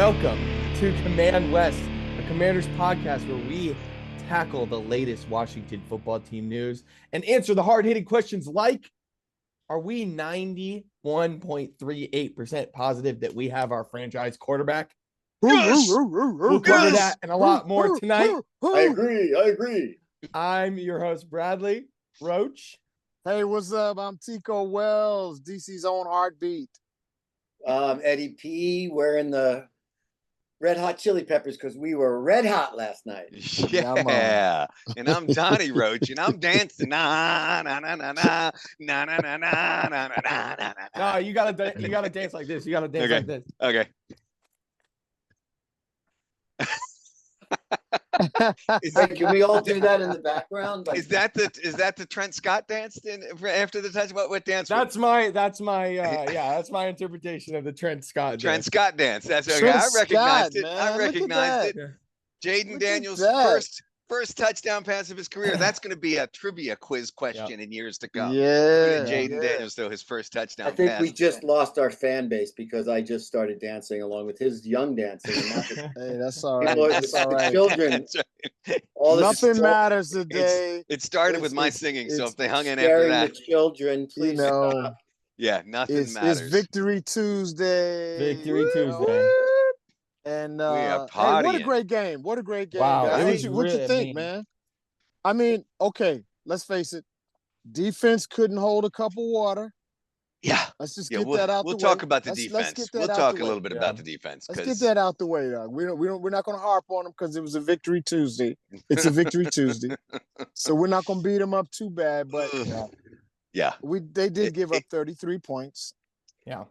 Welcome to Command West, a Commanders podcast where we tackle the latest Washington football team news and answer the hard-hitting questions like, are we 91.38% positive that we have our franchise quarterback? Yes! We'll cover that and a lot more tonight. I agree. I'm your host, Bradley Roach. Hey, what's up? I'm Tico Wells, DC's own heartbeat. Eddie P. wearing the Red Hot Chili Peppers because we were red hot last night. Yeah, and I'm Donnie Roach, and I'm dancing. Na na na na na na na na na na na na. No, you gotta dance like this. You gotta dance like this. Okay. Can we all do that in the background? Is that the Trent Scott dance after the touch? What dance? That's my interpretation of the Trent Scott dance. That's okay. Trent I recognized Scott, it. man. I recognized it. Jayden Daniels' first touchdown pass of his career. That's going to be a trivia quiz question in years to come. Yeah. Jayden Daniels throw his first touchdown I think pass. we just lost our fan base because I just started dancing along with his young dancing. Hey, that's all right. That's all right. Children. That's right. Nothing matters today. It started with my singing, so if they hung in after that. The children, please stop. Yeah, nothing matters. It's Victory Tuesday. Tuesday. And we are hey, what a great game. What a great game. Wow. Guys. What you think, man? I mean, okay, let's face it. Defense couldn't hold a cup of water. Yeah. Let's just get that out the way. We'll talk about the defense. We'll talk a little bit about the defense. Let's get that out the way, dog. We're not going to harp on them because it was a Victory Tuesday. It's a Victory Tuesday. So we're not going to beat them up too bad, but they did give up 33 points. Yeah.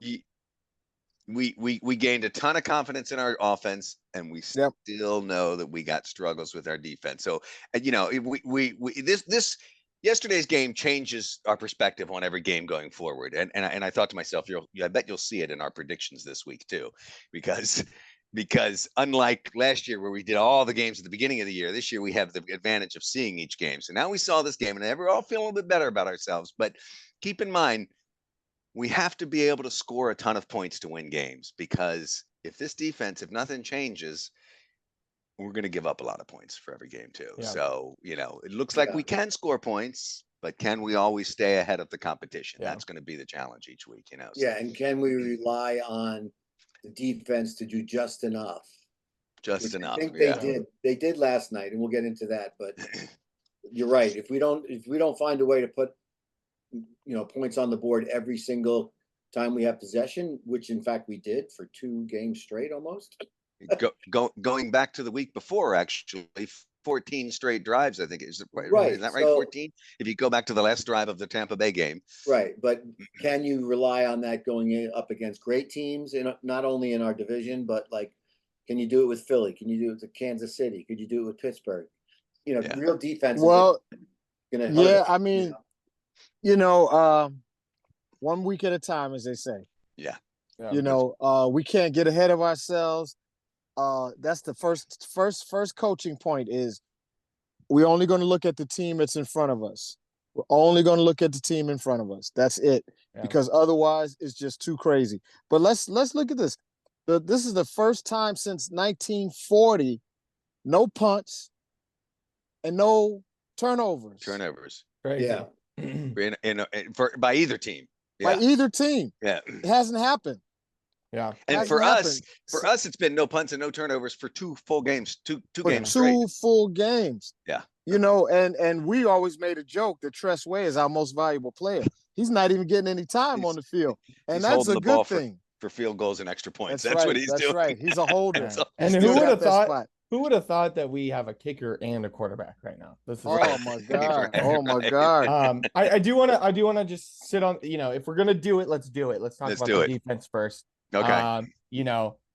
We gained a ton of confidence in our offense, and we still know that we got struggles with our defense. So, this yesterday's game changes our perspective on every game going forward. And I thought to myself, I bet you'll see it in our predictions this week too, because unlike last year where we did all the games at the beginning of the year, this year we have the advantage of seeing each game. So now we saw this game, and we're all feeling a little bit better about ourselves. But keep in mind, we have to be able to score a ton of points to win games, because if nothing changes, we're going to give up a lot of points for every game too. Yeah. So, it looks like we can score points, but can we always stay ahead of the competition? Yeah. That's going to be the challenge each week, So. Yeah, and can we rely on the defense to do just enough? I think they did last night, and we'll get into that, but you're right. If we don't find a way to put points on the board every single time we have possession, which in fact we did for 2 games straight almost. Going back to the week before, actually, 14 straight drives, I think. Is that right? Is that right? 14? If you go back to the last drive of the Tampa Bay game. Right. But can you rely on that going up against great teams, not only in our division, but can you do it with Philly? Can you do it with Kansas City? Could you do it with Pittsburgh? Real defense. Well, going to help. I mean, 1 week at a time, as they say. Yeah. We can't get ahead of ourselves. That's the first coaching point is we're only going to look at the team that's in front of us. We're only going to look at the team in front of us. That's it. Yeah. Because otherwise it's just too crazy. But let's look at this. This is the first time since 1940, no punts and no turnovers. Crazy. Yeah. By either team. Yeah. By either team. Yeah. It hasn't happened. Yeah. And for us, it's been no punts and no turnovers for 2 full games, two games straight. 2 full games. Yeah. And we always made a joke that Tress Way is our most valuable player. He's not even getting any time on the field. And that's a good thing. For field goals and extra points. That's what he's doing. That's right. He's a holder. And who would have thought that we have a kicker and a quarterback right now? This is my God. Oh my God. I do want to just sit on, if we're going to do it, let's do it. Let's talk about the defense first. Okay.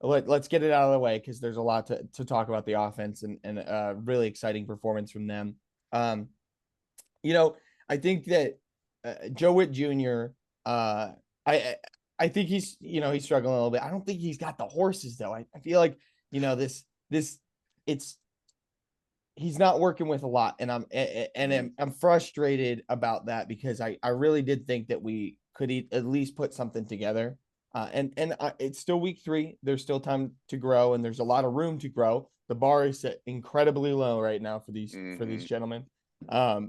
Let's get it out of the way, because there's a lot to talk about the offense and a really exciting performance from them. I think that Joe Witt Jr., I think he's struggling a little bit. I don't think he's got the horses though. I feel like, he's not working with a lot, and I'm frustrated about that, because I really did think that we could at least put something together. It's still week 3. There's still time to grow, and there's a lot of room to grow. The bar is set incredibly low right now for these gentlemen. I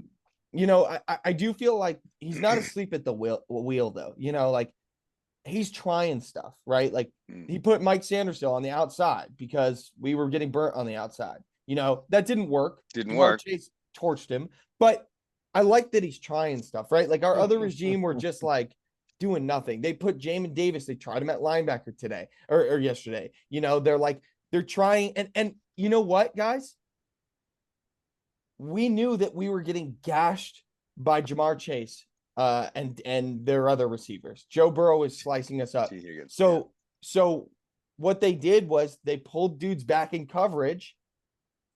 do feel like he's not asleep at the wheel though. Like he's trying stuff, right? Like he put Mike Sanderson on the outside because we were getting burnt on the outside. That didn't work. Chase torched him, but I like that he's trying stuff, right? Like our other regime were just like doing nothing. They put Jamin Davis. They tried him at linebacker today or yesterday. They're trying. And you know what, guys? We knew that we were getting gashed by Jamar Chase and their other receivers. Joe Burrow is slicing us up. So what they did was they pulled dudes back in coverage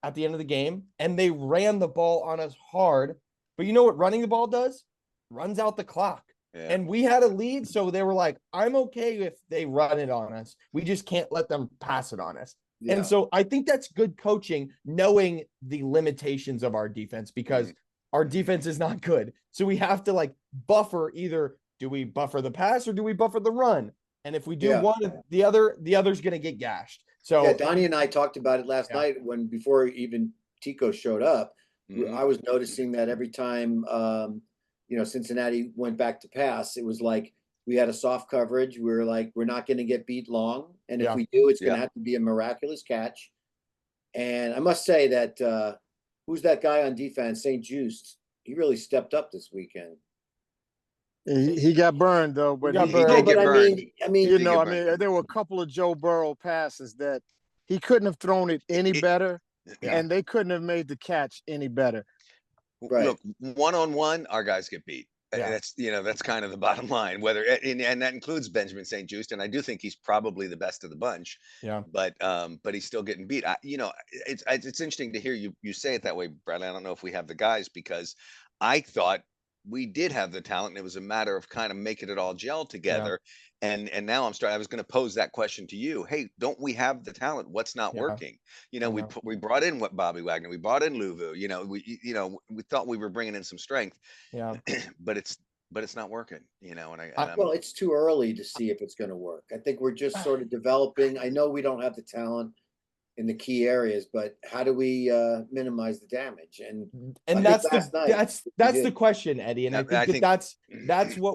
at the end of the game, and they ran the ball on us hard. But you know what running the ball does? Runs out the clock. Yeah. And we had a lead, so they were like, I'm okay if they run it on us. We just can't let them pass it on us. Yeah. And so I think that's good coaching, knowing the limitations of our defense, because our defense is not good. So we have to like buffer, either do we buffer the pass or do we buffer the run? And if we do one, the other's going to get gashed. So Donnie and I talked about it last night before even Tico showed up. I was noticing that every time, Cincinnati went back to pass, it was like we had a soft coverage. We were like, we're not going to get beat long. And if we do, it's going to have to be a miraculous catch. And I must say that who's that guy on defense, St. Juste? He really stepped up this weekend. He got burned though, but I mean, there were a couple of Joe Burrow passes that he couldn't have thrown it any better, and they couldn't have made the catch any better. Right. Look, 1-on-1, our guys get beat. Yeah. That's kind of the bottom line. And that includes Benjamin St. Juste, and I do think he's probably the best of the bunch. Yeah. But he's still getting beat. It's interesting to hear you say it that way, Bradley. I don't know if we have the guys, because I thought we did have the talent, and it was a matter of kind of making it all gel together. Yeah. And now I was going to pose that question to you. Hey, don't we have the talent? What's not working? We brought in Bobby Wagner, we brought in Luvu. We thought we were bringing in some strength. Yeah, but it's not working. Well, it's too early to see if it's going to work. I think we're just sort of developing. I know we don't have the talent in the key areas, but how do we minimize the damage? And that's the question, Eddie. And I think that's what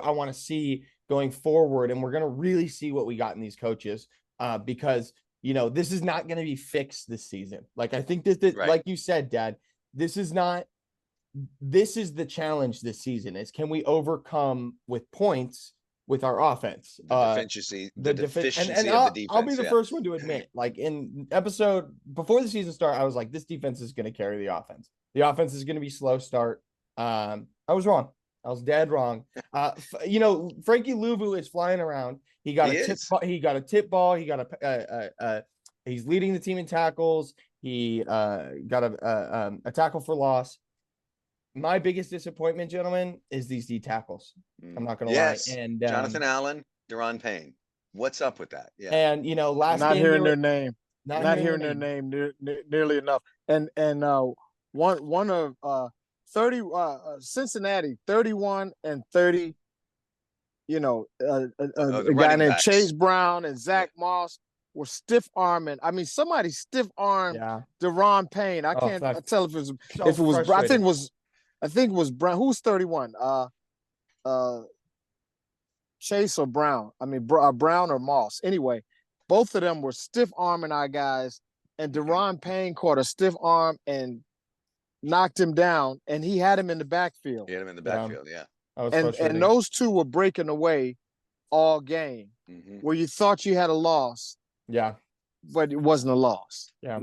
I want to see going forward. And we're going to really see what we got in these coaches, because this is not going to be fixed this season. Like I think like you said, Dad, this is the challenge this season is, can we overcome with points with our offense, the deficiency of the defense. I'll be the first one to admit, like in episode before the season start, I was like, this defense is going to carry the offense. The offense is going to be slow start. I was wrong. I was dead wrong. Frankie Luvu is flying around. He got a tip ball. He's leading the team in tackles. He got a tackle for loss. My biggest disappointment, gentlemen, is these D tackles. I'm not going to lie. And Jonathan Allen, Deron Payne. What's up with that? Yeah. And last not game, hearing their name, not hearing their name nearly enough. And one of 30 Cincinnati 31 and 30. A guy named Chase Brown and Zach Moss were stiff arming. I mean, somebody stiff armed Deron Payne. I can't tell if it was. I think it was Brown. Who's 31? Chase or Brown? I mean, Brown or Moss. Anyway, both of them were stiff arming our guys, and Deron Payne caught a stiff arm and knocked him down, and he had him in the backfield. And those two were breaking away all game, where you thought you had a loss. Yeah. But it wasn't a loss. Yeah.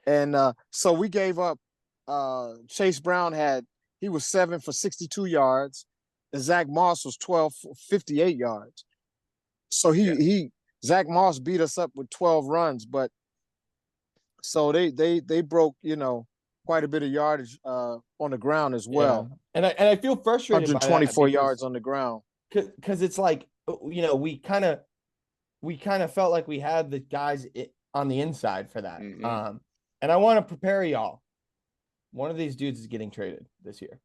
And so we gave up. Chase Brown he was 7 for 62 yards, and Zach Moss was 12 for 58 yards. So Zach Moss beat us up with 12 runs, but so they broke, quite a bit of yardage on the ground as well. Yeah. And I feel frustrated 124 by that yards on the ground. Because it's like, we kind of felt like we had the guys on the inside for that. And I want to prepare y'all. One of these dudes is getting traded this year.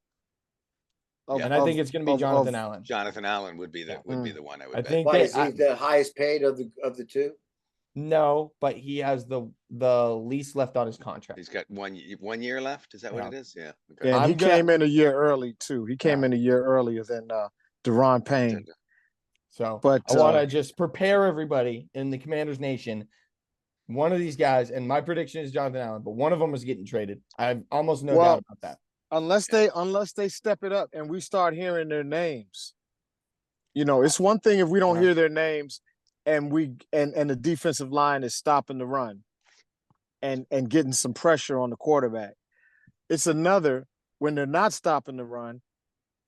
And I think it's going to be Jonathan Allen. Jonathan Allen would be the one I would bet. think Why is he the highest paid of the two? No, but he has the least left on his contract. He's got 1 year left. Is that what it is? Yeah. Okay. Yeah, and he came in a year early too. He came in a year earlier than Deron Payne. So, but I want to just prepare everybody in the Commanders Nation. One of these guys, and my prediction is Jonathan Allen, but one of them is getting traded. I have almost no doubt about that. Unless they step it up and we start hearing their names. It's one thing if we don't hear their names and the defensive line is stopping the run and getting some pressure on the quarterback. It's another when they're not stopping the run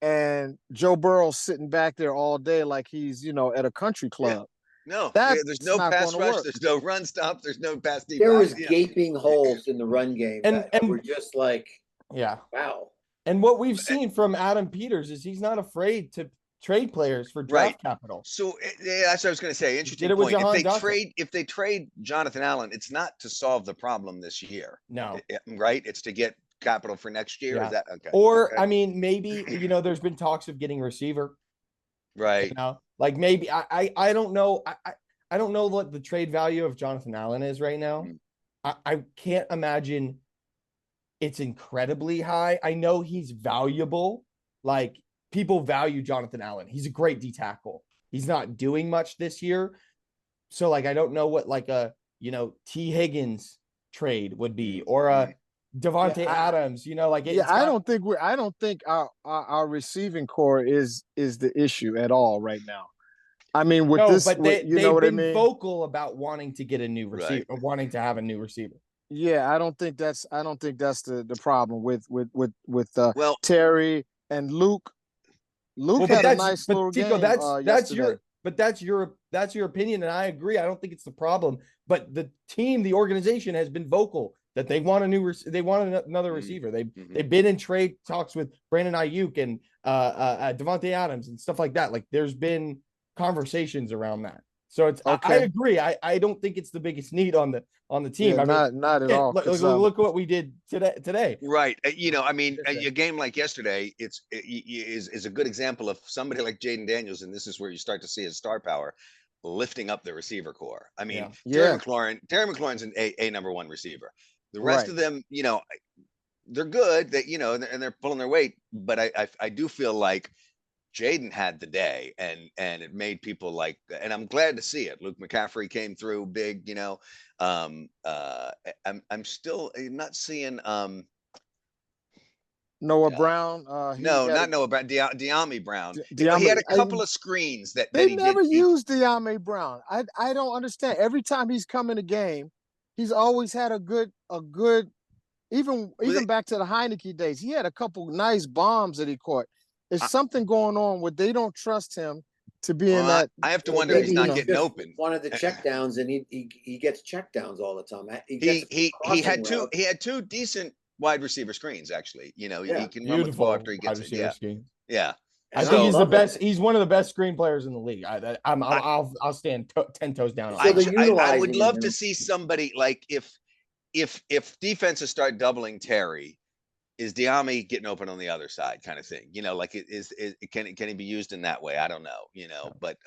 and Joe Burrow's sitting back there all day like he's, at a country club. Yeah. No, there's no pass rush. There's no run stop. There's no pass defense. There was gaping holes in the run game and we're just like, wow. And what we've seen from Adam Peters is he's not afraid to trade players for draft capital. So that's what I was going to say. Interesting point. If they trade Jonathan Allen, it's not to solve the problem this year. No, right? It's to get capital for next year. Yeah. Is that okay? Or I mean, maybe there's been talks of getting receiver. Right. Like maybe I don't know. I don't know what the trade value of Jonathan Allen is right now. I can't imagine it's incredibly high. I know he's valuable. Like people value Jonathan Allen. He's a great D tackle. He's not doing much this year. So like, I don't know what like a, T Higgins trade would be or a Devontae Adams, I don't think our receiving core is the issue at all right now. I mean, they've been vocal about wanting to get a new receiver, or wanting to have a new receiver. Yeah, I don't think that's the problem with Terry and Luke. Luke had a nice little game. That's your opinion, and I agree. I don't think it's the problem, but the team, the organization has been vocal that they want another receiver. They've been in trade talks with Brandon Ayuk and Devontae Adams and stuff like that. Like there's been conversations around that. So it's I agree. I don't think it's the biggest need on the team. Yeah, not at all. Look what we did today. Right. A game like yesterday, is a good example of somebody like Jayden Daniels, and this is where you start to see his star power lifting up the receiver core. I mean, Terry McLaurin's an a number one receiver. The rest of them, they're good. And they're pulling their weight. But I do feel like Jayden had the day, and it made people like, and I'm glad to see it. Luke McCaffrey came through big. I'm still not seeing Noah Brown. No, not Noah Brown. De'Ami Brown. He had a couple of screens that they never used De'Ami Brown. I don't understand. Every time he's come in a game, he's always had a good. Even back to the Heineke days, he had a couple nice bombs that he caught. There's something going on where they don't trust him to be in that. I have to wonder if he's not getting open. One of the checkdowns, and he gets checkdowns all the time. He had two decent wide receiver screens actually. He can run with the ball after he gets it. Yeah. I think he's the best. He's one of the best screen players in the league. I'll stand 10 toes down. I would love to see somebody like if defenses start doubling Terry. Is De'Ami getting open on the other side, kind of thing? Can he be used in that way? I don't know. But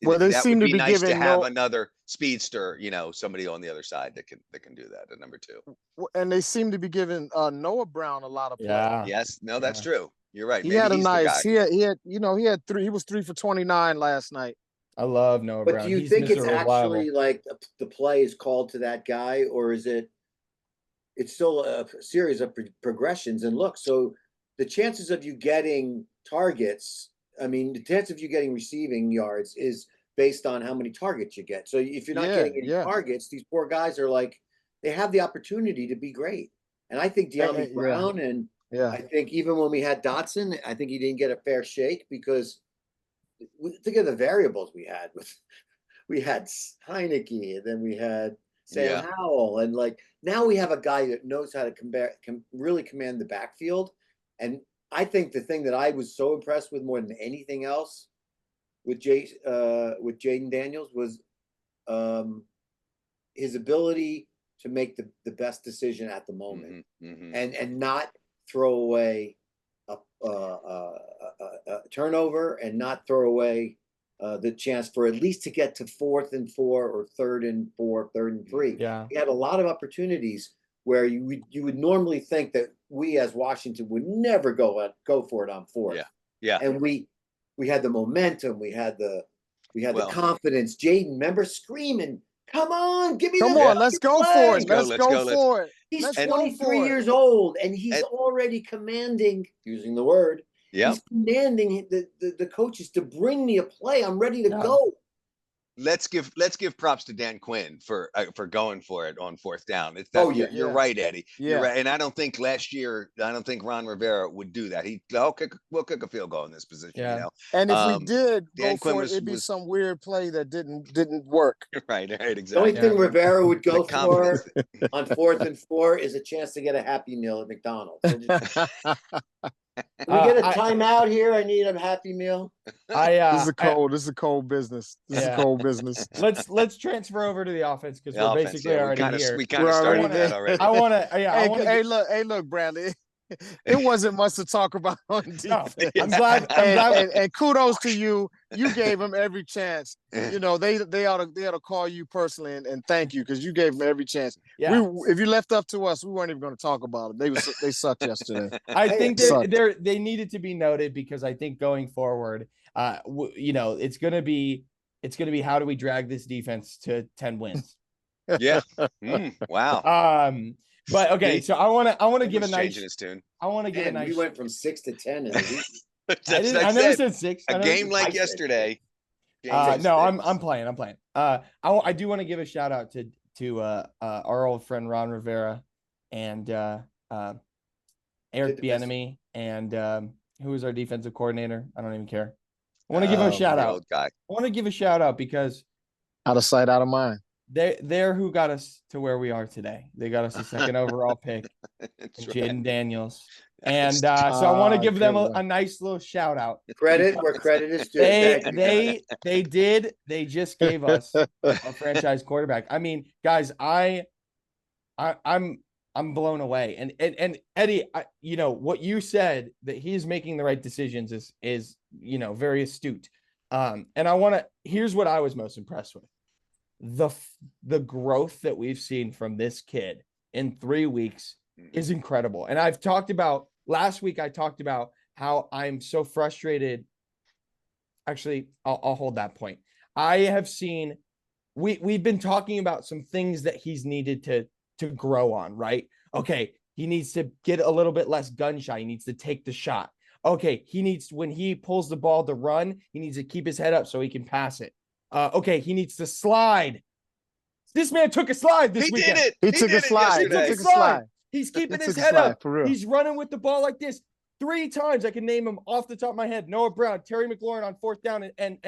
they seem to be nice to have another speedster, somebody on the other side that can do that at number two. And they seem to be giving Noah Brown a lot of play. Yes, no, that's true. You're right. He had a nice. He had 3. He was 3 for 29 last night. I love Noah Brown. But do you think it's actually like the play is called to that guy, or is it? It's still a series of progressions. And look, so the chances of you getting targets, the chance of you getting receiving yards is based on how many targets you get. So if you're not getting any targets, these poor guys are like, they have the opportunity to be great. And I think De'Ami Brown, and I think even when we had Dotson, I think he didn't get a fair shake because think of the variables we had. We had Heineke, and then we had Sam Howell, and now we have a guy that knows how to really command the backfield. And I think the thing that I was so impressed with more than anything else with Jayden Daniels was his ability to make the best decision at the moment, and not throw away turnover and not throw away the chance for at least to get to 4th and 4 or 3rd and 4, 3rd and 3. Yeah. He had a lot of opportunities where you would normally think that we as Washington would never go for it on 4th. Yeah. Yeah. And we had the momentum, we had the Well, confidence. Jayden, remember screaming, "Come on, give me Come the on, let's go for it. Let's Let's go, go for it. He's Let's go 23 for it. years old, and he's And- already commanding, using the word, yeah. he's commanding the coaches to bring me a play. I'm ready to Yeah. go. Let's give props to Dan Quinn for going for it on 4th down. It's Oh, yeah. you're right, Eddie. You're Yeah. right. And I don't think Ron Rivera would do that. We'll kick a field goal in this position. Yeah. You know, And if we did Dan go Quinn for it, it'd be was- some weird play that didn't work. right, The exactly. only thing Rivera would go The for confidence. on 4th and 4 is a chance to get a Happy Meal at McDonald's. So can we get a timeout here? I need a Happy Meal. This is cold business. This is Yeah. cold business. Let's transfer over to the offense because The we're offense, basically yeah, already we here. kind of We're started already that there. already. I want to. Yeah. I want to. Hey, look, Bradley. It wasn't much to talk about on defense. I'm glad. And kudos to you. You gave them every chance. You know, they ought to call you personally and thank you because you gave them every chance. Yeah. If you left up to us, we weren't even going to talk about it. They sucked yesterday. I think sucked. they needed to be noted because I think going forward, it's gonna be how do we drag this defense to 10 wins? Yeah. Wow. But okay, so I want to give a nice. Changing his tune. I want to give a nice. We went from 6 to 10 in a week. I never said 6. A game like yesterday. No, I'm playing. I do want to give a shout out to our old friend Ron Rivera and Eric Bieniemy and who was our defensive coordinator. I don't even care. I want to give him a shout out. Guy. I want to give a shout out because Out of sight, out of mind. they're who got us to where we are today. They got us the 2nd overall pick, That's Jayden Daniels. And so I want to give them a nice little shout out. Credit where credit is due. They just gave us a franchise quarterback. I mean, guys, I'm blown away. And Eddie, what you said that he's making the right decisions is very astute. And here's what I was most impressed with. The growth that we've seen from this kid in 3 weeks is incredible. And last week I talked about how I'm so frustrated. Actually, I'll hold that point. I have seen we've been talking about some things that he's needed to grow on, right? Okay, he needs to get a little bit less gun shy. He needs to take the shot. Okay, when he pulls the ball to run, he needs to keep his head up so he can pass it. Okay, he needs to slide. This man took a slide this weekend. He took a slide. He's keeping his head up. He's running with the ball like this. 3 times I can name him off the top of my head. Noah Brown, Terry McLaurin on 4th down, and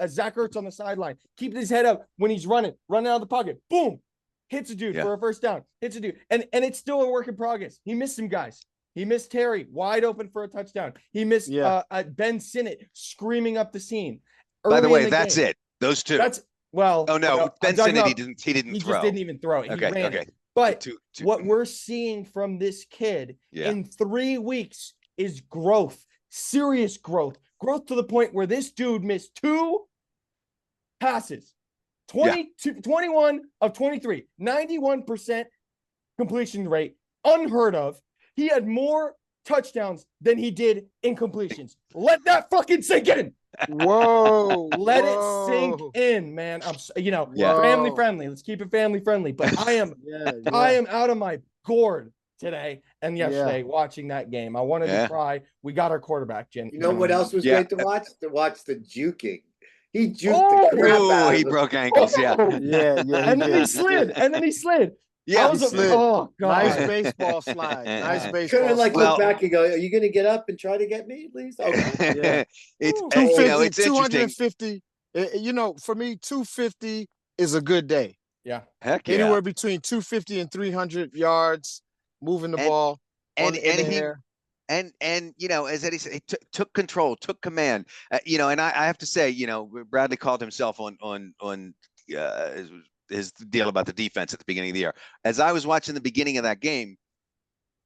Zach Ertz on the sideline. Keeping his head up when he's running out of the pocket. Boom. Hits a dude for a 1st down. Hits a dude. And it's still a work in progress. He missed some guys. He missed Terry wide open for a touchdown. He missed Ben Sinnott screaming up the seam. By the way, that's it. Those two. Oh no, Ben Sinnott, he didn't throw. He just didn't even throw it. He ran it. But what we're seeing from this kid in 3 weeks is growth, serious growth to the point where this dude missed 2 passes, 21 of 23, 91% completion rate, unheard of. He had more touchdowns than he did incompletions. Let that fucking sink in. Whoa. Let it sink in, man. Family friendly. Let's keep it family friendly. But I am out of my gourd today and yesterday watching that game. I wanted to cry. We got our quarterback, Jen. You know what else was great to watch? To watch the juking. He juked the crap out of he broke ankles. And then he slid. Yeah, oh God! Nice baseball slide. Nice baseball. Couldn't slide. look back and go, "Are you going to get up and try to get me, please?" Okay. It's 250, it's 250. For me, 250 is a good day. Yeah, heck yeah. Anywhere between 250 and 300 yards, moving the ball. And as Eddie said, he took control, took command. And I have to say, Bradley called himself on his deal about the defense at the beginning of the year. As I was watching the beginning of that game,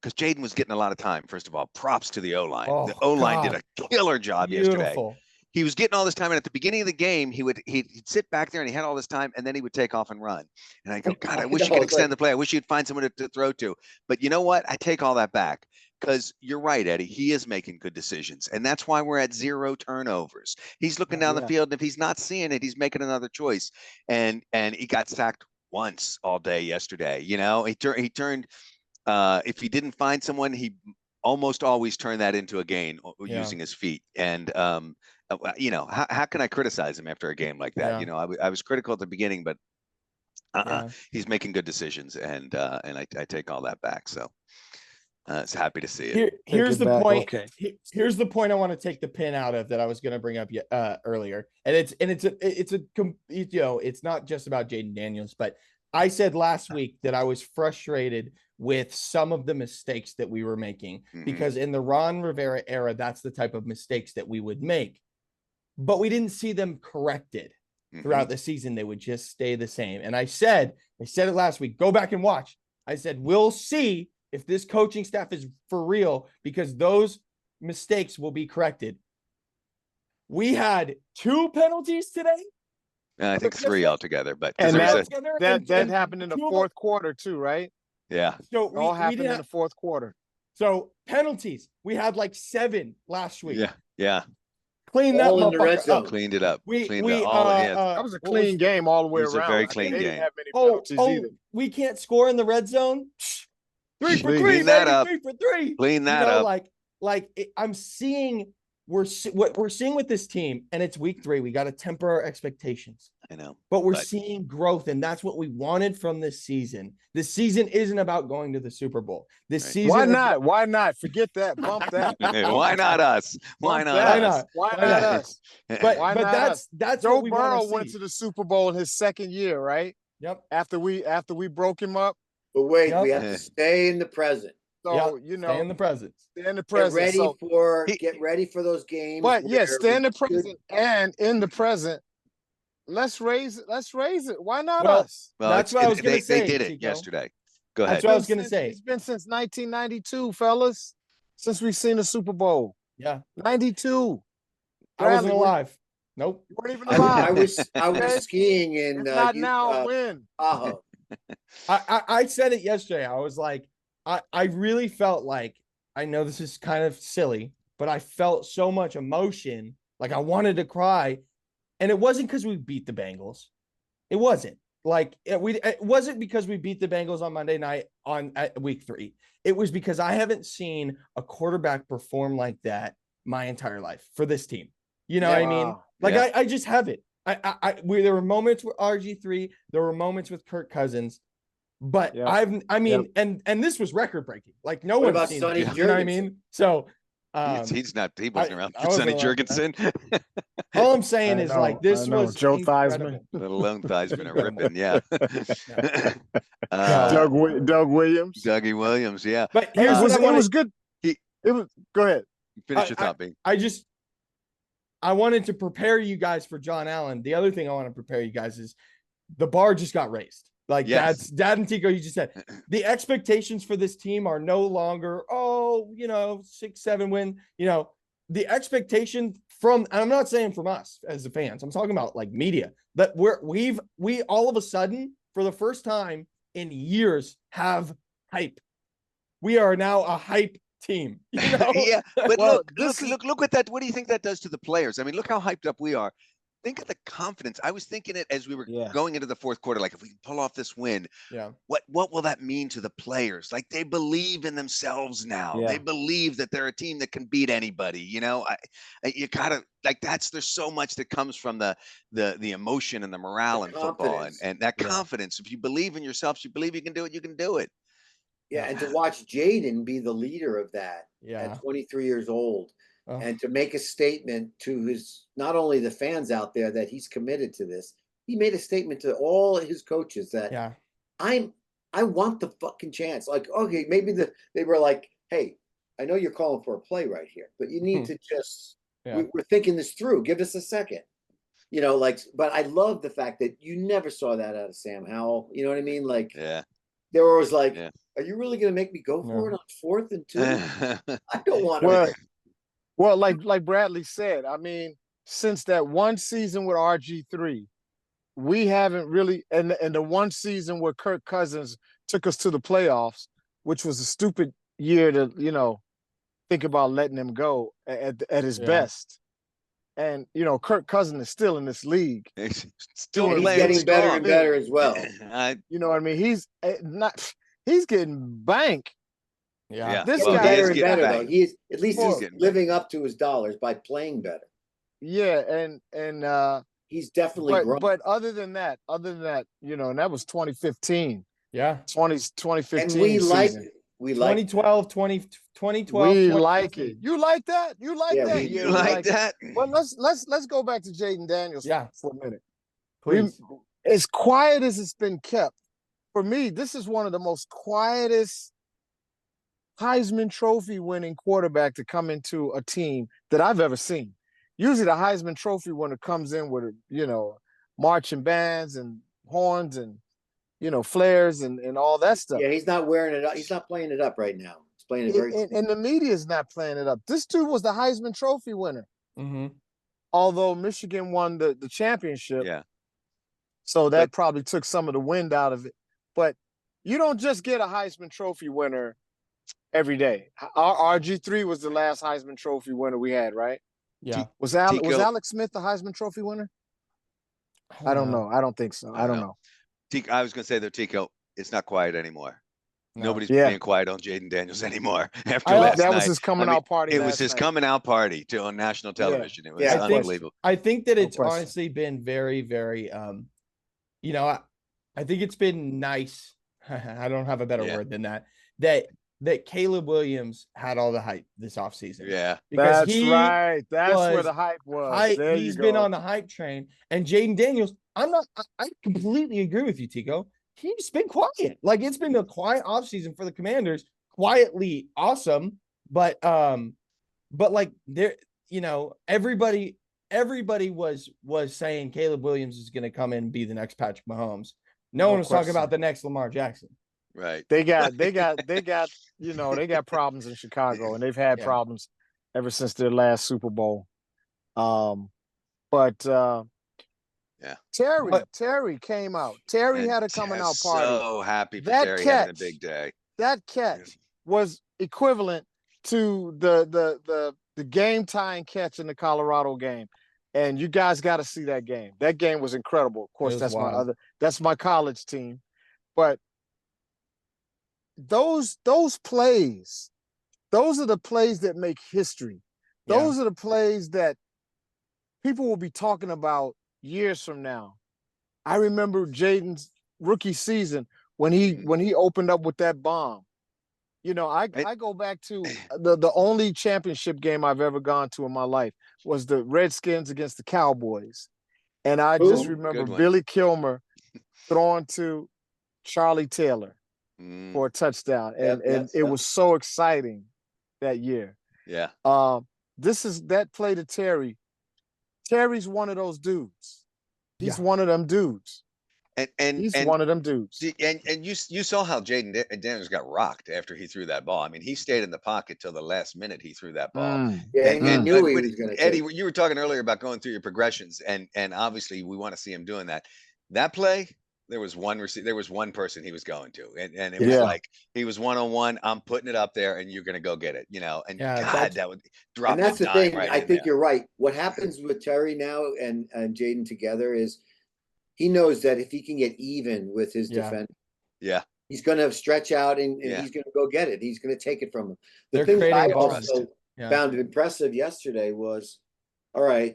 because Jayden was getting a lot of time. First of all, props to the O-line. Oh, The O-line did God. a killer job yesterday. Beautiful. He was getting all this time, and at the beginning of the game, he'd sit back there and he had all this time, and then he would take off and run. And I go, God, I wish you could extend the play. I wish you'd find someone to throw to. But you know what? I take all that back, because you're right, Eddie. He is making good decisions, and that's why we're at 0 turnovers. He's looking down the field, and if he's not seeing it, he's making another choice. And he got sacked once all day yesterday. You know, he turned. If he didn't find someone, he almost always turned that into a gain using his feet. And you know, how can I criticize him after a game like that? Yeah. You know, I was critical at the beginning, but he's making good decisions, and I take all that back. So it's happy to see it. Here's the point. Okay. Here's the point I want to take the pin out of that I was going to bring up earlier, and it's not just about Jayden Daniels, but I said last week that I was frustrated with some of the mistakes that we were making, because in the Ron Rivera era, that's the type of mistakes that we would make. But we didn't see them corrected throughout the season. They would just stay the same. And I said it last week, go back and watch. I said, we'll see if this coaching staff is for real, because those mistakes will be corrected. We had 2 penalties today. I think 3 altogether, but that happened in the fourth quarter too, right? Yeah. So it all happened in the fourth quarter. So penalties, we had like 7 last week. Yeah. Clean that in the red zone. Cleaned it up. That was a clean game all the way around. It was a very clean game. Didn't have many penalties either. We can't score in the red zone. 3 for 3, clean that up. 3 for 3. Clean that up. I'm seeing what we're seeing with this team, and it's week 3. We got to temper our expectations. I know, but we're seeing growth, and that's what we wanted from this season. This season isn't about going to the Super Bowl. This season, why not? Forget that. Bump that. Why not us? Why not us? Why not us? But that's Joe what we Burrow went to the Super Bowl in his second year, right? Yep. After we broke him up. But wait, we have to stay in the present. So stay in the present. Stay in the present. Get ready for those games. But stay in the present, and in the present, let's raise it. Why not us? Well, that's what I was going to say. They did it yesterday. Go ahead. That's what I was going to say. It's been since 1992, fellas, since we've seen the Super Bowl. Yeah, 92. I wasn't alive. Nope, you weren't even alive. I was skiing in. Not now. When? I said it yesterday. I was like, I really felt like, I know this is kind of silly, but I felt so much emotion. Like I wanted to cry. And it wasn't because we beat the Bengals. It wasn't. It wasn't because we beat the Bengals on Monday night at week 3. It was because I haven't seen a quarterback perform like that my entire life for this team. You know what I mean? I just haven't. There were moments with RG3. There were moments with Kirk Cousins. But and this was record breaking. Like no one's seen it. You know what I mean? So he wasn't around for Sonny Jurgensen. All I'm saying is this was Joe Theismann. Let alone Theismann or Rippon, Doug Williams. Dougie Williams, yeah. But here's it was good. Go ahead. Finish your thought, Bing. I wanted to prepare you guys for John Allen. The other thing I want to prepare you guys is the bar just got raised. Dad and Tico, you just said the expectations for this team are no longer 6-7 win. The expectation from, and I'm not saying from us as the fans, I'm talking about like media, that we all of a sudden for the first time in years have hype. We are now a hype team. Yeah, but look at that. What do you think that does to the players? I mean, look how hyped up we are. Think of the confidence. I was thinking it as we were going into the fourth quarter. Like, if we can pull off this win, what will that mean to the players? Like, they believe in themselves now. They believe that they're a team that can beat anybody. You gotta there's so much that comes from the emotion and the morale in football and that confidence. If you believe in yourself, you believe you can do it. You can do it. Yeah, and to watch Jayden be the leader of that at 23 years old. And to make a statement to his, not only the fans out there that he's committed to this, he made a statement to all his coaches that I want the fucking chance. Like, okay, maybe they were like, hey, I know you're calling for a play right here, but you need to just we're thinking this through. Give us a second. But I love the fact that you never saw that out of Sam Howell. You know what I mean? they were always like, Yeah. "Are you really going to make me go for it on 4th and 2? Yeah. I don't want Well, to." well, like Bradley said, I mean, since that one season with RG3, we haven't really, and the one season where Kirk Cousins took us to the playoffs, which was a stupid year to, think about letting him go at his best. And, Kirk Cousins is still in this league. He's And still he's playing getting better strong. and better as well. You know what I mean? He's getting bank. Yeah. This Getting guy better is and getting better back. though. He's at least He's he's getting living up to his dollars by playing better. Yeah, and He's definitely grown. but other than that, and that was 2015. Yeah. 2015 And we like season. it. We like 2012, 2012. We like it. You like that? You like Yeah, that? we Yeah, You we like that? Well, let's go back to Jayden Daniels for a minute. Please. As quiet as it's been kept, for me, this is one of the most quietest Heisman Trophy winning quarterback to come into a team that I've ever seen. Usually the Heisman Trophy winner comes in with, marching bands and horns and, flares and all that stuff. Yeah, he's not wearing it up. He's not playing it up right now. He's playing it very and the media is not playing it up. This dude was the Heisman Trophy winner. Mm-hmm. Although Michigan won the championship. Yeah. So that probably took some of the wind out of it. But you don't just get a Heisman Trophy winner every day. Our RG3 was the last Heisman Trophy winner we had, right? Yeah. Was Alex Smith the Heisman Trophy winner? I don't know. I don't think so. I don't know. I was going to say though, Tico, it's not quiet anymore. No. Nobody's being quiet on Jayden Daniels anymore after last that night. was his coming out party. It was his coming out party on national television. It was unbelievable. I think that it's honestly been very, very, I think it's been nice. I don't have a better word than that. That Caleb Williams had all the hype this offseason. Yeah. Because That's right. That's where the hype was. He's been on the hype train. And Jayden Daniels, I completely agree with you, Tico. He's been quiet. Like, it's been a quiet offseason for the Commanders. Quietly awesome. But like there, everybody was saying Caleb Williams is going to come in and be the next Patrick Mahomes. No one was talking about the next Lamar Jackson. Right. They got problems in Chicago, and they've had problems ever since their last Super Bowl. Terry came out. Terry had a coming out party. So happy for Terry having a big day. That catch was equivalent to the game tying catch in the Colorado game. And you guys got to see that game. That game was incredible. Of course, that's my college team. But those plays, those are the plays that make history. Those are the plays that people will be talking about years from now. I remember Jayden's rookie season when he opened up with that bomb. I go back to the only championship game I've ever gone to in my life was the Redskins against the Cowboys. And I just remember Billy Kilmer throwing to Charlie Taylor for a touchdown. And it was so exciting that year. Yeah. This is that play to Terry. Terry's one of those dudes. He's one of them dudes. And he's one of them dudes. And you saw how Jayden Daniels got rocked after he threw that ball. I mean, he stayed in the pocket till the last minute he threw that ball. And knew he was going to. Eddie, you were talking earlier about going through your progressions, and obviously we want to see him doing that. That play, there was one person he was going to, and it was like he was one-on-one. I'm putting it up there, and you're going to go get it. And God, that would drop. And that's the thing. I think you're right. What happens with Terry now and Jayden together is, he knows that if he can get even with his defense, he's going to stretch out and he's going to go get it. He's going to take it from him. The thing that I also found impressive yesterday was, all right,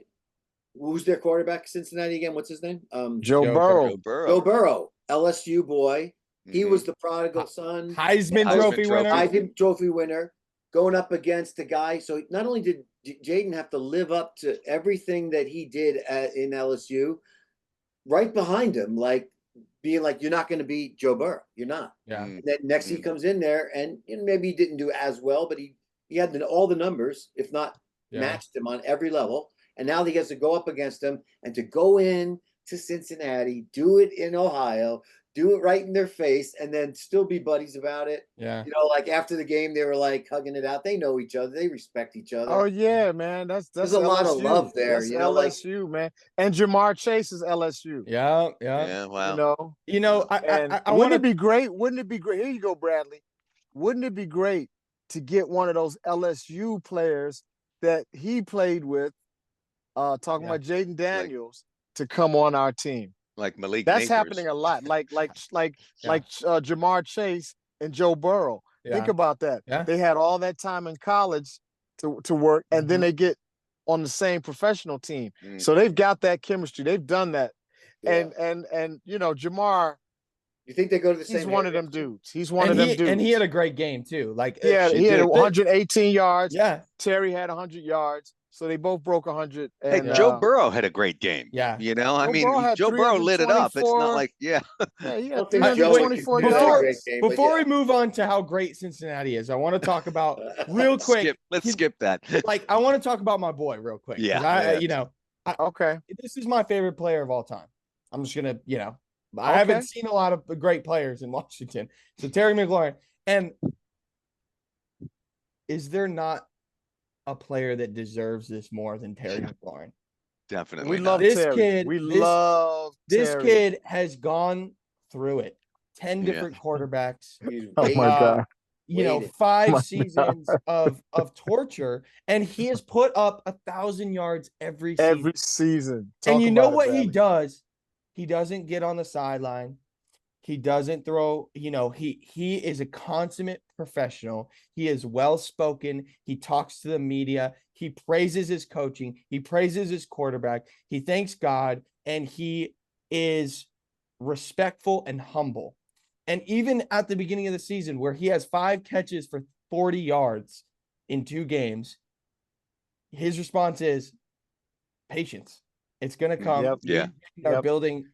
who's their quarterback, Cincinnati again? What's his name? Joe Burrow. Joe Burrow, LSU boy. He was the prodigal son. Heisman Trophy winner, going up against a guy. So not only did Jayden have to live up to everything that he did in LSU, right behind him, like being like, you're not going to beat Joe Burrow. You're not. Yeah. And then next he comes in there and maybe he didn't do as well, but he had all the numbers, if not matched him on every level. And now he gets to go up against him and to go in to Cincinnati, do it in Ohio, do it right in their face, and then still be buddies about it. Yeah. You know, like after the game, they were like hugging it out. They know each other. They respect each other. Oh yeah, man. That's There's a LSU. lot of love there. That's you know, LSU, man. And Jamar Chase is LSU. Yeah. Yeah. Wow. Wouldn't it be great? Wouldn't it be great? Here you go, Bradley. Wouldn't it be great to get one of those LSU players that he played with, talking about Jayden Daniels, to come on our team? Like Malik. That's Neighbors. happening a lot. Like Jamar Chase and Joe Burrow. Yeah. Think about that. Yeah. They had all that time in college to work, and then they get on the same professional team. So they've got that chemistry. They've done that. Yeah. And you know, Jamar, you think they go to the same? He's one of them dudes. He's one of them dudes. And he had a great game too. Like he had 118 yards. Yeah. Terry had 100 yards. So they both broke 100. And Joe Burrow had a great game. Yeah. You know, Joe Burrow lit it up. It's not like, he had 324 yards. Before we move on to how great Cincinnati is, I want to talk about real quick. Let's skip that. Like, I want to talk about my boy real quick. Yeah. This is my favorite player of all time. I'm just going to, I haven't seen a lot of great players in Washington. So Terry McLaurin. And is there not a player that deserves this more than Terry McLaurin? Definitely. We love this kid. This kid has gone through it. 10 different quarterbacks. Oh my God. 5 seasons of torture, and he has put up 1,000 yards every season. And you know what he does? He doesn't get on the sideline. He doesn't throw, he is a consummate professional. He is well-spoken. He talks to the media. He praises his coaching. He praises his quarterback. He thanks God, and he is respectful and humble. And even at the beginning of the season, where he has 5 catches for 40 yards in 2 games, his response is patience. It's going to come. Our building.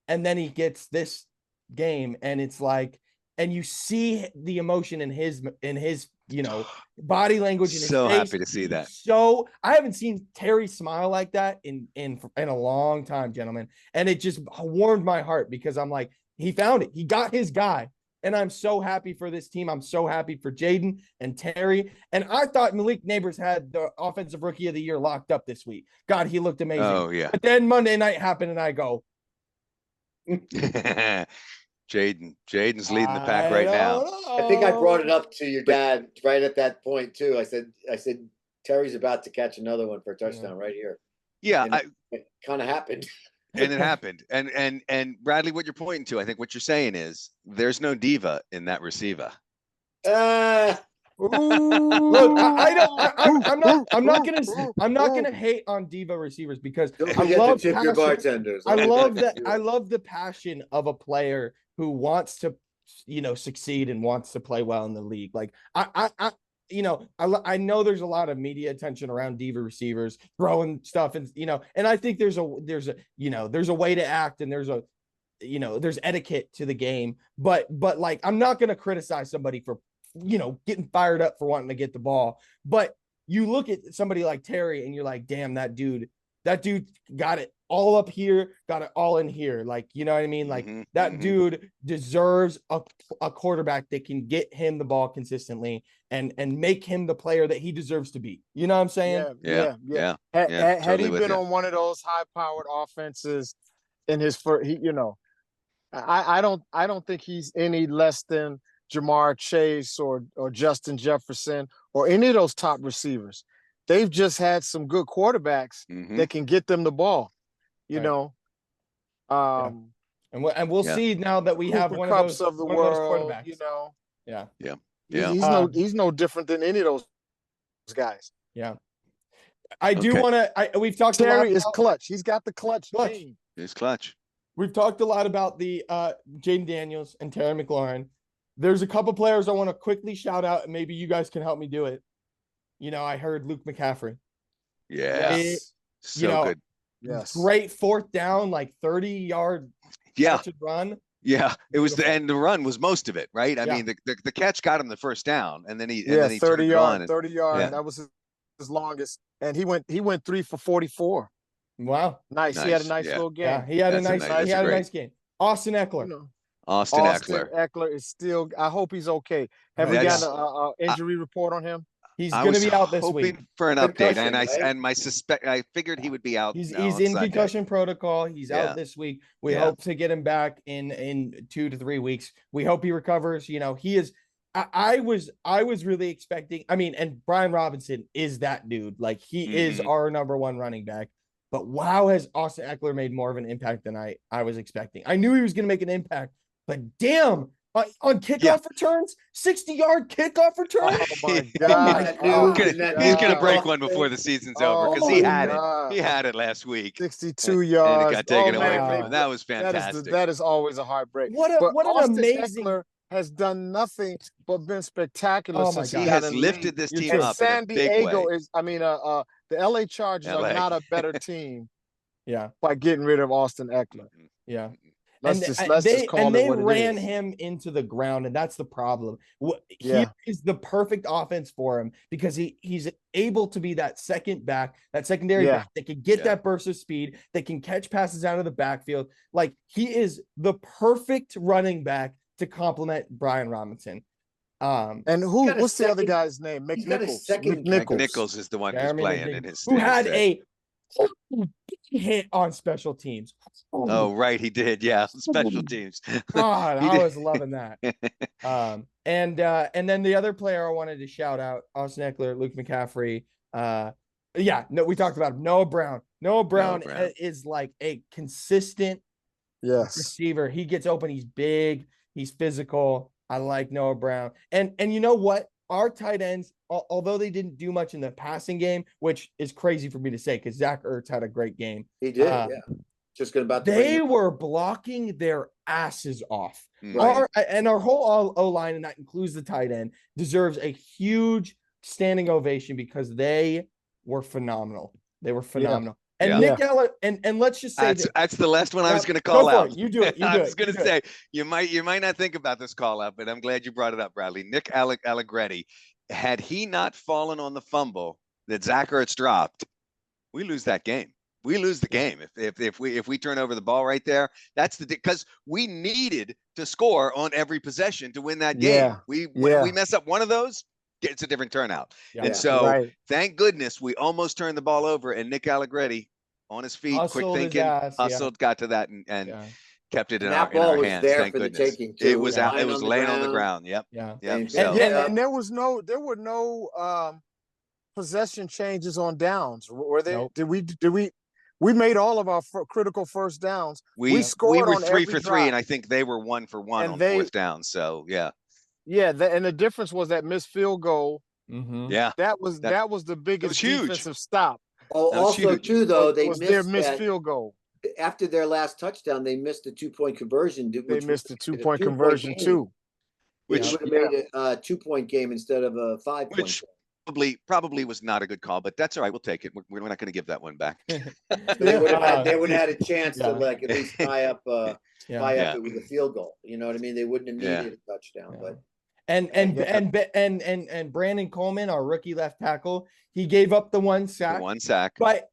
And then he gets this game, and it's like, and you see the emotion in his body language. And his so face. Happy to see that. So I haven't seen Terry smile like that in a long time, gentlemen. And it just warmed my heart, because I'm like, he found it. He got his guy. And I'm so happy for this team. I'm so happy for Jayden and Terry. And I thought Malik Neighbors had the offensive rookie of the year locked up this week. God, he looked amazing. Oh, yeah. But then Monday night happened, and I go, Jayden's leading the pack right now. I think I brought it up to your dad right at that point too. I said Terry's about to catch another one for a touchdown right here. Yeah, it kind of happened. And it happened. And Bradley, what you're pointing to, I think what you're saying is there's no diva in that receiver. Look, I'm not gonna hate on diva receivers, because I love tip your bartenders. I love the passion of a player who wants to, succeed and wants to play well in the league. Like I know there's a lot of media attention around diva receivers throwing stuff, and and I think there's a way to act, and there's etiquette to the game, but like, I'm not gonna criticize somebody for getting fired up for wanting to get the ball. But you look at somebody like Terry, and you're like, damn, that dude got it all up here, got it all in here. Like, you know what I mean? Like, that dude deserves a quarterback that can get him the ball consistently and make him the player that he deserves to be. You know what I'm saying? Yeah. Had he been on one of those high-powered offenses in his first, I don't think he's any less than Jamar Chase or Justin Jefferson or any of those top receivers. They've just had some good quarterbacks that can get them the ball, And we'll see now that we have one of those quarterbacks. He's no different than any of those guys. Yeah. I do want to. We've talked. Terry is clutch. He's got the clutch. He's clutch. We've talked a lot about the Jayden Daniels and Terry McLaurin. There's a couple players I want to quickly shout out, and maybe you guys can help me do it. I heard Luke McCaffrey. Yes. Good. Yes. Great 4th down, like 30-yard run. Yeah, it was the run was most of it, right? I mean, the catch got him the first down, and then he 30 yard. That was his longest, and he went 3 for 44. Wow, nice. He had a nice little game. Yeah, he had a nice game. Austin You Ekeler. know, Austin Austin Ekeler. Eckler is still. I hope he's okay. Have we That's- gotten an injury report on him? He's I going to was be out this week. hoping for an update, Concussion, and right? I figured he would be out. He's on in Sunday. concussion protocol. He's Yeah. out this week. We Yeah. hope to get him back in 2 to 3 weeks. We hope he recovers. You know, he is. I was really expecting. I mean, and Brian Robinson is that dude. Like he is our number one running back. But wow, has Austin Eckler made more of an impact than I was expecting. I knew he was going to make an impact, but damn. On kickoff returns, 60-yard kickoff returns. Oh my God! He's gonna break one before the season's over because he had God. it. He had it last week. 62 and yards. it got taken away man. from him. That was fantastic. That is always a heartbreak. What an Austin amazing. Eckler has done nothing but been spectacular Oh my since God. He got has in the lifted league. this You're team true. up in a San big Diego way. is. I mean, the LA Chargers LA. are not a better team Yeah, by getting rid of Austin Eckler. yeah. Let's And just call they it what it ran is. him into the ground, and that's the problem. Yeah. He is the perfect offense for him because he's able to be that second back, that secondary back that can get that burst of speed, that can catch passes out of the backfield. Like he is the perfect running back to complement Brian Robinson. And what's the other guy's name? McNichols. McNichols is the one who's Jeremy playing McNichols, in his who in his had stead. a hit on special teams. Oh, right, he did. Yeah, special teams. God, He I did. was loving that. And then the other player I wanted to shout out, Austin Eckler, Luke McCaffrey. We talked about him. Noah Brown. Noah Brown is like a consistent receiver. He gets open. He's big. He's physical. I like Noah Brown. And you know what? Our tight ends, although they didn't do much in the passing game, which is crazy for me to say because Zach Ertz had a great game. He did, Just about. They were blocking their asses off. Right. Our whole O-line, and that includes the tight end, deserves a huge standing ovation because they were phenomenal. They were phenomenal. And Nick Eller, and let's just say that's the last one I was going to call out. You do it. I was going to say you might not think about this call out, but I'm glad you brought it up, Bradley. Nick Allegretti, had he not fallen on the fumble that Zach Ertz dropped, we lose that game. We lose the game if we turn over the ball right there. That's because we needed to score on every possession to win that game. When we mess up one of those, it's a different turnout. And so thank goodness we almost turned the ball over, and Nick Allegretti on his feet, quick thinking, hustled, got to that and kept it in our hands. Thank goodness. It was out. It was laying on the ground. Yep. Yeah. And there were no possession changes on downs. Were there? Nope. We made all of our critical first downs. We scored. We were 3 for 3, and I think they were 1 for 1 on fourth down. So and the difference was that missed field goal. Yeah, that was the biggest defensive stop. Also, too, though, they missed their missed field goal after their last touchdown. They missed the 2-point conversion. They missed the 2-point conversion too, which would have made it a 2-point game instead of a 5-point. Probably was not a good call, but that's all right. We'll take it. We're not going to give that one back. They would have had a chance to at least tie up it with a field goal. You know what I mean? They wouldn't have needed a touchdown, but. And Brandon Coleman, our rookie left tackle, he gave up the one sack. But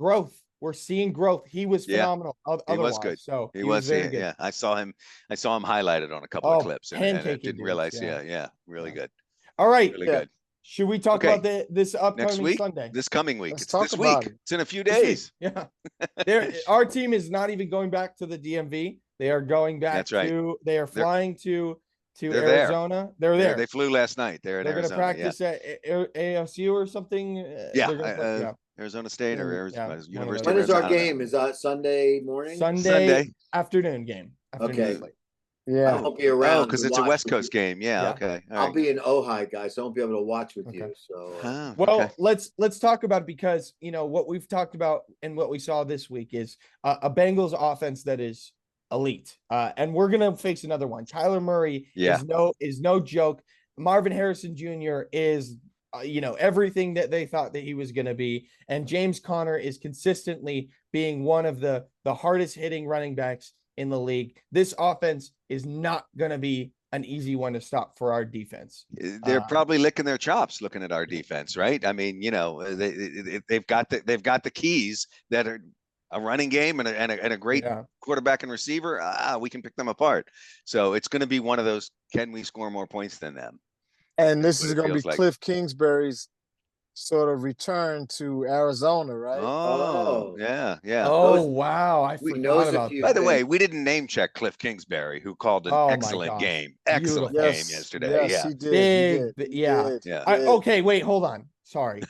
growth. We're seeing growth. He was phenomenal. He was good. So he was very good. Yeah, I saw him highlighted on a couple of clips, and I didn't realize. Really good. All right, really good. Should we talk about this upcoming next week? Sunday? This coming week. It's this week. It's in a few days. Yeah. Our team is not even going back to the DMV. They are going back they are flying to Arizona. They're there. They flew last night. They're going to practice at ASU or something. Arizona State or Arizona University. When is our game? Is that Sunday morning? Sunday afternoon game. Okay. Yeah, I won't be around because it's a West Coast game. Yeah. Okay. I'll be in Ojai, guys. So I won't be able to watch with you. So let's talk about it because what we've talked about and what we saw this week is a Bengals offense that is elite, and we're gonna face another one. Kyler Murray is no joke. Marvin Harrison Jr. is everything that they thought that he was going to be, and James Conner is consistently being one of the hardest hitting running backs in the league. This offense is not going to be an easy one to stop for our defense. They're probably licking their chops looking at our defense, right? I mean, they've got the keys that are a running game and a great quarterback and receiver, we can pick them apart. So it's going to be one of those, can we score more points than them? And this is going to be Cliff Kingsbury's sort of return to Arizona, right? Oh, yeah. Oh, wow. I forgot about that. By the way, we didn't name check Cliff Kingsbury, who called an excellent game. Excellent game yesterday. Yes, he did. Okay, wait, hold on. Sorry.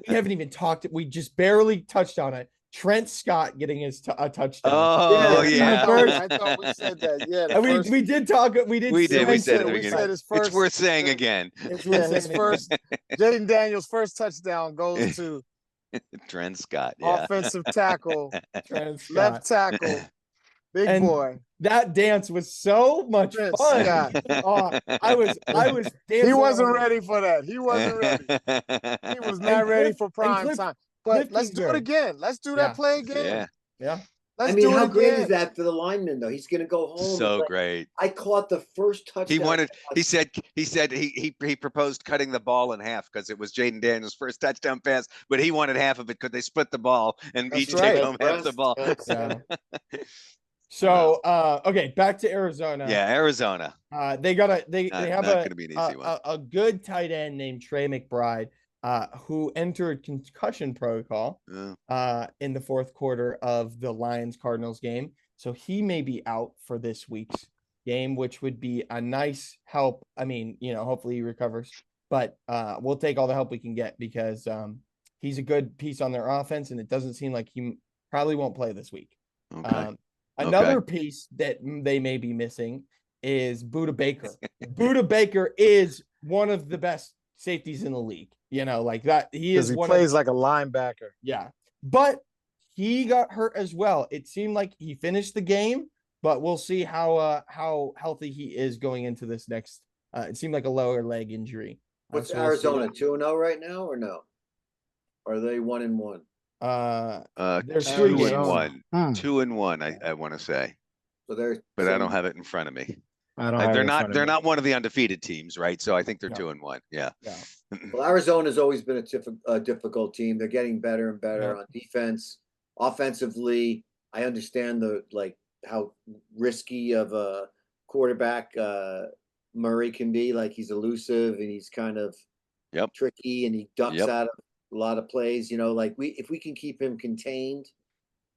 We haven't even talked. We just barely touched on it. Trent Scott getting his a touchdown. Oh, yeah. I thought we said that. Yeah, we did talk. We did. We said it. His first, it's worth saying again. His first. Jayden Daniels' first touchdown goes to Trent Scott. Offensive tackle, Trent Scott. left tackle, big boy. That dance was so much fun. I was dancing. He wasn't ready for that. He wasn't ready. He was not ready for prime time. But let's do it again. Let's do that play again. Yeah. I mean, how great is that for the lineman, though? He's going to go home. So great. I caught the first touchdown. He said he proposed cutting the ball in half because it was Jayden Daniels' first touchdown pass, but he wanted half of it because they split the ball and each take home half the ball. So, okay, back to Arizona. Yeah, Arizona. They have a good tight end named Trey McBride, who entered concussion protocol in the fourth quarter of the Lions-Cardinals game. So he may be out for this week's game, which would be a nice help. I mean, hopefully he recovers, but we'll take all the help we can get because he's a good piece on their offense, and it doesn't seem like he probably won't play this week. Okay. Another piece that they may be missing is Budda Baker. Budda Baker is one of the best safeties in the league. Like that. He plays like a linebacker. Yeah. But he got hurt as well. It seemed like he finished the game, but we'll see how healthy he is going into this next. It seemed like a lower leg injury. What's Arizona 2-0 right now, or no? Or are they 1-1? There's 2-1. 2-1. I want to say. But I don't have it in front of me. They're not one of the undefeated teams, right? So I think they're 2-1. Yeah. Well, Arizona's always been a difficult team. They're getting better and better on defense. Offensively, I understand how risky of a quarterback Murray can be. Like, he's elusive and he's kind of tricky, and he ducks out of a lot of plays. If we can keep him contained,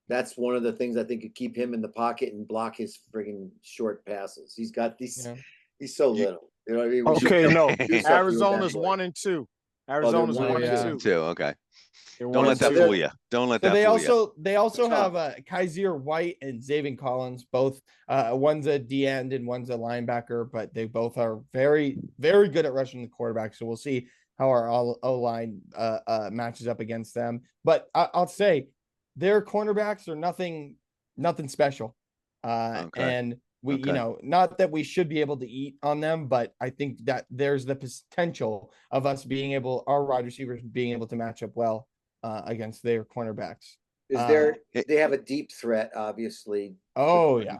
that's one of the things I think could keep him in the pocket and block his friggin' short passes. He's got these. He's so little. You know what I mean? Okay, no. Arizona's 1-2. Arizona's 1-2. Okay. Don't let that fool you. Don't let that fool you. They also have Kaiser White and Zaven Collins. Both one's a D end and one's a linebacker, but they both are very, very good at rushing the quarterback. So we'll see how our O-line matches up against them. But I'll say their cornerbacks are nothing special. And we, not that we should be able to eat on them, but I think that there's the potential of us our wide receivers being able to match up well against their cornerbacks. They have a deep threat, obviously. Oh yeah.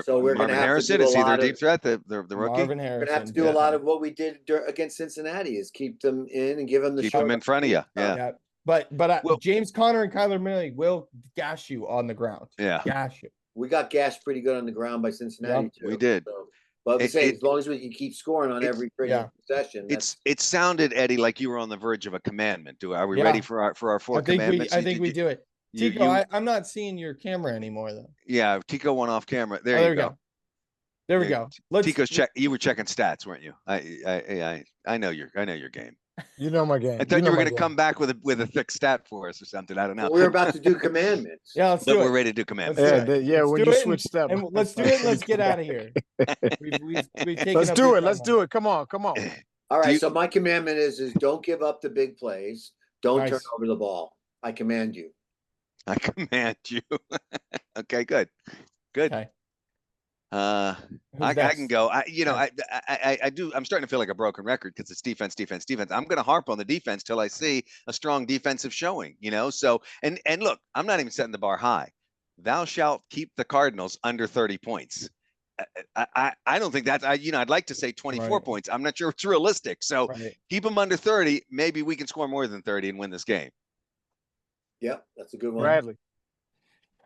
So we're going to have Harrison, is he their deep threat, the rookie? Marvin Harrison. We're going to have to do a lot of what we did against Cincinnati, is keep them in and give them the keep them in front of you. Yeah. But James Conner and Kyler Murray will gash you on the ground. Yeah. Gash you. We got gashed pretty good on the ground by Cincinnati too. We did. So, but as long as we can keep scoring on every possession. It sounded, Eddie, like you were on the verge of a commandment. Are we ready for our four commandments? I think we do it. Tico, I'm not seeing your camera anymore though. Yeah, Tico went off camera. There you go. There we go. Tico's you were checking stats, weren't you? I know your game. You know my game. I thought you were going to come back with a thick stat for us or something. I don't know. Well, we're about to do commandments. Yeah, let's do it. We're ready to do commandments. When you switched up. Let's do it. Let's get out of here. Let's do it. Let's do it. Come on. All right. So my commandment is don't give up the big plays. Don't turn over the ball. I command you. I command you. Okay, good. Okay. I can go. I do. I'm starting to feel like a broken record because it's defense. I'm going to harp on the defense till I see a strong defensive showing. So and look, I'm not even setting the bar high. Thou shalt keep the Cardinals under 30 points. I don't think that's. I'd like to say 24 points. I'm not sure it's realistic. So keep them under 30. Maybe we can score more than 30 and win this game. Yep, that's a good one. Bradley.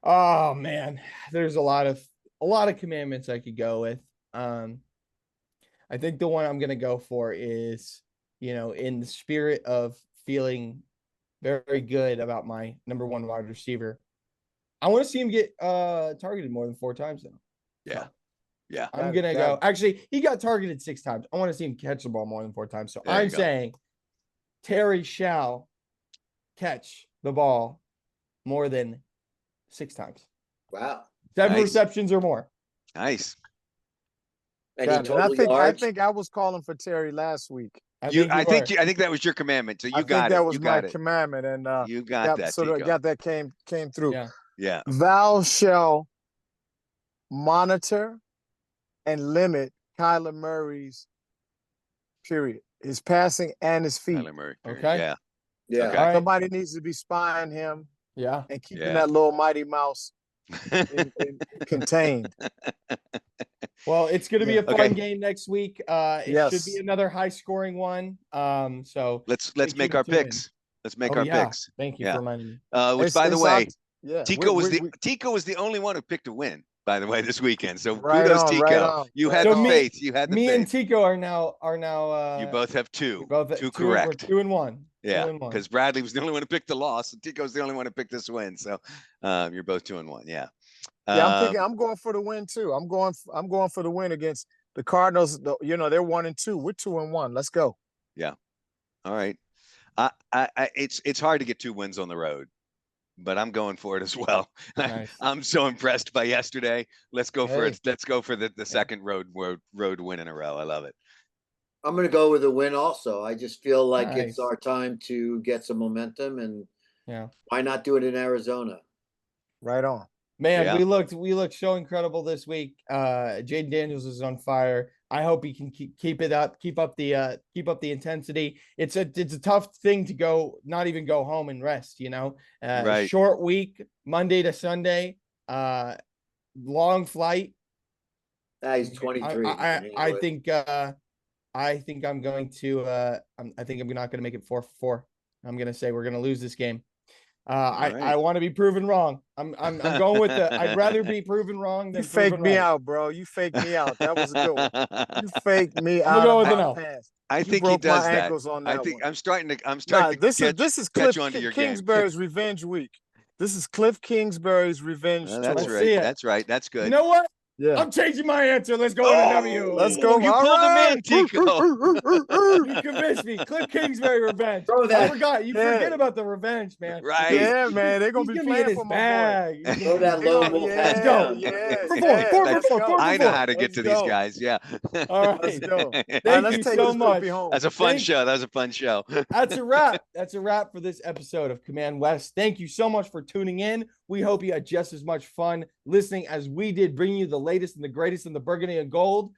Oh man, there's a lot of commandments I could go with. I think the one I'm gonna go for is, in the spirit of feeling very good about my number one wide receiver, I want to see him get targeted more than 4 times now. Yeah. Yeah. I'm gonna go. Actually, he got targeted 6 times. I want to see him catch the ball more than 4 times. So I'm saying Terry shall catch the ball more than 6 times. Wow. 7 receptions or more. Nice. And I think I was calling for Terry last week. I think that was your commandment. So you got it. That was my commandment, and you got that. So that came through. Yeah. Thou shall monitor and limit Kyler Murray's period, his passing and his feet. Kyler Murray. Okay. Yeah. Yeah. Okay. Right. Somebody needs to be spying him. Yeah. And keeping that little mighty mouse contained. Well, it's going to be a fun game next week. It should be another high-scoring one. So let's make our picks. Let's make our picks. Thank you for reminding me. Which, by the way, Tico was the only one who picked a win, by the way, this weekend. So kudos, Tico. You had the faith. You had the faith. Me and Tico are now. You both have 2. Two We're correct. 2 and 1. Yeah, because Bradley was the only one who picked the loss, and Tico's the only one who picked this win. So you're both 2 and 1. Yeah. I'm going for the win too. I'm going for the win against the Cardinals. They're 1 and 2. We're 2 and 1. Let's go. Yeah. All right. It's hard to get 2 wins on the road, but I'm going for it as well. Nice. I'm so impressed by yesterday. Let's go for it. Let's go for the second road win in a row. I love it. I'm going to go with a win also. I just feel like it's our time to get some momentum, and why not do it in Arizona? Right on. Man, we looked so incredible this week. Jayden Daniels is on fire. I hope he can keep it up, keep up the intensity. It's a tough thing to not even go home and rest, Short week, Monday to Sunday, long flight. He's 23. I think I'm going to I think I'm not going to make it 4-4. I'm going to say we're going to lose this game. I want to be proven wrong. I'm going with I'd rather be proven wrong than you faked me out, bro. You faked me out. That was a good one. You faked me out. Go with an L. I think he does that. I think I'm starting to this is Cliff Kingsbury's revenge week. This is Cliff Kingsbury's revenge. That's right. That's right. That's good. You know what? Yeah. I'm changing my answer. Let's go with a W. Let's go. You pulled him in, Tico. You convinced me. Cliff Kingsbury revenge. I forgot. You forget about the revenge, man. Right. Yeah, man. They're going to be playing for my boy. Throw that low wolf. Let's go. I know how to get to these guys. Yeah. All right. Let's go. Thank you so much. That's a fun show. That was a fun show. That's a wrap. That's a wrap for this episode of Command West. Thank you so much for tuning in. We hope you had just as much fun listening as we did, bringing you the latest and the greatest in the burgundy and gold.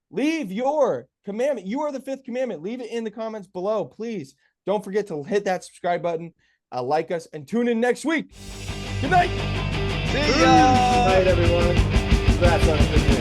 Leave your commandment. You are the 5th commandment. Leave it in the comments below, please. Don't forget to hit that subscribe button, like us, and tune in next week. Good night. See ya. Good night, everyone. Congrats on a good day.